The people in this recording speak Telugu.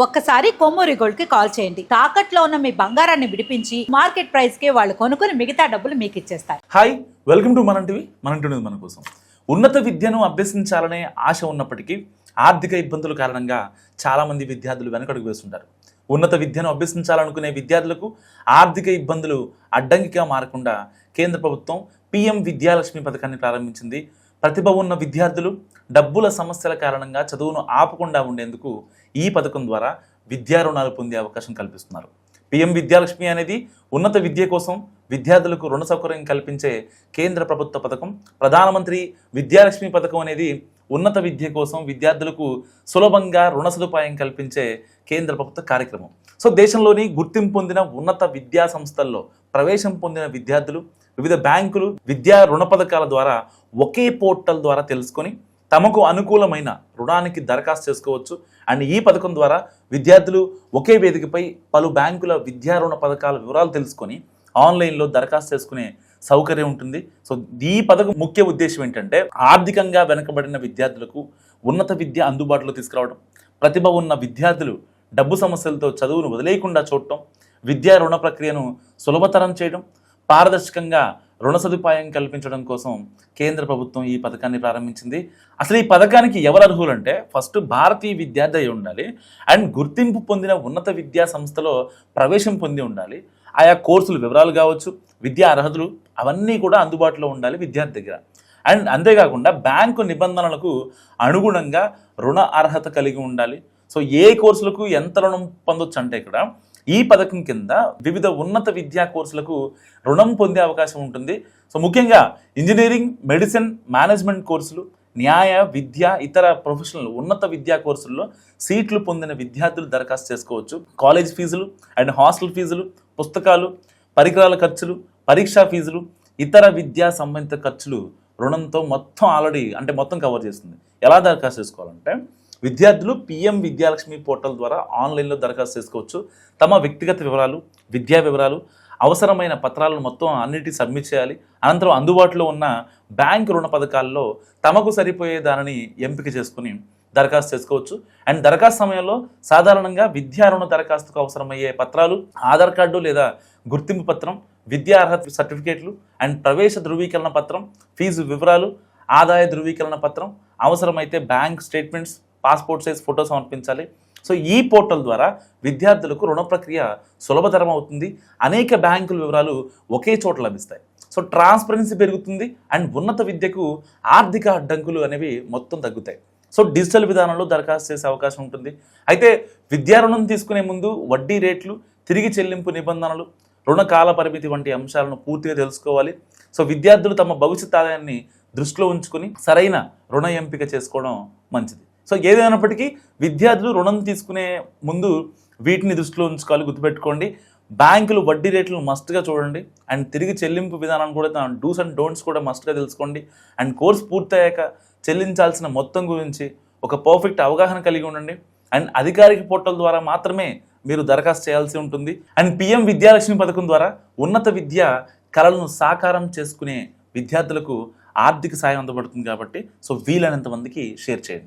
ఒక్కసారి కొమ్మూరి గోల్డ్ కి కాల్ చేయండి. తాకట్లో ఉన్న మీ బంగారాన్ని విడిపించి మార్కెట్ ప్రైస్ కి వాళ్ళు కొనుక్కుని మిగతా డబ్బులు మీకు ఇచ్చేస్తారు. హాయ్, వెల్కమ్ టు మన టీవీ. మన టీవీ మన కోసం. ఉన్నత విద్యను అభ్యసించాలనే ఆశ ఉన్నప్పటికీ ఆర్థిక ఇబ్బందుల కారణంగా చాలామంది విద్యార్థులు వెనకడుగు వేస్తుంటారు. ఉన్నత విద్యను అభ్యసించాలనుకునే విద్యార్థులకు ఆర్థిక ఇబ్బందులు అడ్డంకిగా మారకుండా కేంద్ర ప్రభుత్వం పిఎం విద్యాలక్ష్మి పథకాన్ని ప్రారంభించింది. ప్రతిభ ఉన్న విద్యార్థులు డబ్బుల సమస్యల కారణంగా చదువును ఆపకుండా ఉండేందుకు ఈ పథకం ద్వారా విద్యా రుణాలు పొందే అవకాశం కల్పిస్తున్నారు. పిఎం విద్యాలక్ష్మి అనేది ఉన్నత విద్య కోసం విద్యార్థులకు రుణ సౌకర్యం కల్పించే కేంద్ర ప్రభుత్వ పథకం. ప్రధానమంత్రి విద్యాలక్ష్మి పథకం అనేది ఉన్నత విద్య కోసం విద్యార్థులకు సులభంగా రుణ సదుపాయం కల్పించే కేంద్ర ప్రభుత్వ కార్యక్రమం. సో దేశంలోని గుర్తింపు పొందిన ఉన్నత విద్యా సంస్థల్లో ప్రవేశం పొందిన విద్యార్థులు వివిధ బ్యాంకులు విద్యా రుణ పథకాల ద్వారా ఒకే పోర్టల్ ద్వారా తెలుసుకొని తమకు అనుకూలమైన రుణానికి దరఖాస్తు చేసుకోవచ్చు. అండ్ ఈ పథకం ద్వారా విద్యార్థులు ఒకే వేదికపై పలు బ్యాంకుల విద్యా రుణ పథకాల వివరాలు తెలుసుకొని ఆన్లైన్లో దరఖాస్తు చేసుకునే సౌకర్యం ఉంటుంది. సో ఈ పథకం ముఖ్య ఉద్దేశం ఏంటంటే ఆర్థికంగా వెనుకబడిన విద్యార్థులకు ఉన్నత విద్య అందుబాటులో తీసుకురావడం, ప్రతిభ ఉన్న విద్యార్థులు డబ్బు సమస్యలతో చదువును వదిలేయకుండా చూడటం, విద్యా రుణ ప్రక్రియను సులభతరం చేయడం, పారదర్శకంగా రుణ సదుపాయం కల్పించడం కోసం కేంద్ర ప్రభుత్వం ఈ పథకాన్ని ప్రారంభించింది. అసలు ఈ పథకానికి ఎవరు అర్హులంటే ఫస్ట్ భారతీయ విద్యార్థి అయి ఉండాలి, అండ్ గుర్తింపు పొందిన ఉన్నత విద్యా సంస్థలో ప్రవేశం పొంది ఉండాలి, ఆయా కోర్సులు వివరాలు కావచ్చు, విద్యా అర్హతలు అవన్నీ కూడా అందుబాటులో ఉండాలి విద్యార్థి దగ్గర. అండ్ అంతేకాకుండా బ్యాంకు నిబంధనలకు అనుగుణంగా రుణ అర్హత కలిగి ఉండాలి. సో ఏ కోర్సులకు ఎంత రుణం పొందొచ్చు అంటే ఇక్కడ ఈ పథకం కింద వివిధ ఉన్నత విద్యా కోర్సులకు రుణం పొందే అవకాశం ఉంటుంది. సో ముఖ్యంగా ఇంజనీరింగ్, మెడిసిన్, మేనేజ్మెంట్ కోర్సులు, న్యాయ, విద్య, ఇతర ప్రొఫెషనల్ ఉన్నత విద్యా కోర్సుల్లో సీట్లు పొందిన విద్యార్థులు దరఖాస్తు చేసుకోవచ్చు. కాలేజ్ ఫీజులు అండ్ హాస్టల్ ఫీజులు, పుస్తకాలు, పరికరాల ఖర్చులు, పరీక్షా ఫీజులు, ఇతర విద్యా సంబంధిత ఖర్చులు రుణంతో మొత్తం కవర్ చేస్తుంది. ఎలా దరఖాస్తు చేసుకోవాలంటే విద్యార్థులు పిఎం విద్యాలక్ష్మి పోర్టల్ ద్వారా ఆన్లైన్లో దరఖాస్తు చేసుకోవచ్చు. తమ వ్యక్తిగత వివరాలు, విద్యా వివరాలు, అవసరమైన పత్రాలను మొత్తం అన్నిటి సబ్మిట్ చేయాలి. అనంతరం అందుబాటులో ఉన్న బ్యాంకు రుణ పథకాల్లో తమకు సరిపోయే దానిని ఎంపిక చేసుకుని దరఖాస్తు చేసుకోవచ్చు. అండ్ దరఖాస్తు సమయంలో సాధారణంగా విద్యా రుణ దరఖాస్తుకు అవసరమయ్యే పత్రాలు ఆధార్ కార్డు లేదా గుర్తింపు పత్రం, విద్యా అర్హత సర్టిఫికేట్లు అండ్ ప్రవేశ ధృవీకరణ పత్రం, ఫీజు వివరాలు, ఆదాయ ధృవీకరణ పత్రం, అవసరమైతే bank statements, passport size photo సమర్పించాలి. సో ఈ పోర్టల్ ద్వారా విద్యార్థులకు రుణ ప్రక్రియ సులభతరం అవుతుంది. అనేక బ్యాంకుల వివరాలు ఒకే చోట లభిస్తాయి. సో ట్రాన్స్పరెన్సీ పెరుగుతుంది అండ్ ఉన్నత విద్యకు ఆర్థిక అడ్డంకులు అనేవి మొత్తం తగ్గుతాయి. సో డిజిటల్ విధానంలో దరఖాస్తు చేసే అవకాశం ఉంటుంది. అయితే విద్యా రుణం తీసుకునే ముందు వడ్డీ రేట్లు, తిరిగి చెల్లింపు నిబంధనలు, రుణ కాల పరిమితి వంటి అంశాలను పూర్తిగా తెలుసుకోవాలి. సో విద్యార్థులు తమ భవిష్యత్ ఆదాయాన్ని దృష్టిలో ఉంచుకొని సరైన రుణ ఎంపిక చేసుకోవడం మంచిది. సో ఏదైనప్పటికీ విద్యార్థులు రుణం తీసుకునే ముందు వీటిని దృష్టిలో ఉంచుకోవాలి. గుర్తుపెట్టుకోండి, బ్యాంకులు వడ్డీ రేట్లను మస్ట్గా చూడండి. అండ్ తిరిగి చెల్లింపు విధానం కూడా డూస్ అండ్ డోంట్స్ కూడా మస్ట్గా తెలుసుకోండి. అండ్ కోర్స్ పూర్తయ్యాక చెల్లించాల్సిన మొత్తం గురించి ఒక పర్ఫెక్ట్ అవగాహన కలిగి ఉండండి. అండ్ అధికారిక పోర్టల్ ద్వారా మాత్రమే మీరు దరఖాస్తు చేయాల్సి ఉంటుంది. అండ్ పిఎం విద్యాలక్ష్మి పథకం ద్వారా ఉన్నత విద్య కళలను సాకారం చేసుకునే విద్యార్థులకు ఆర్థిక సాయం అందబడుతుంది కాబట్టి సో వీలైనంత మందికి షేర్ చేయండి.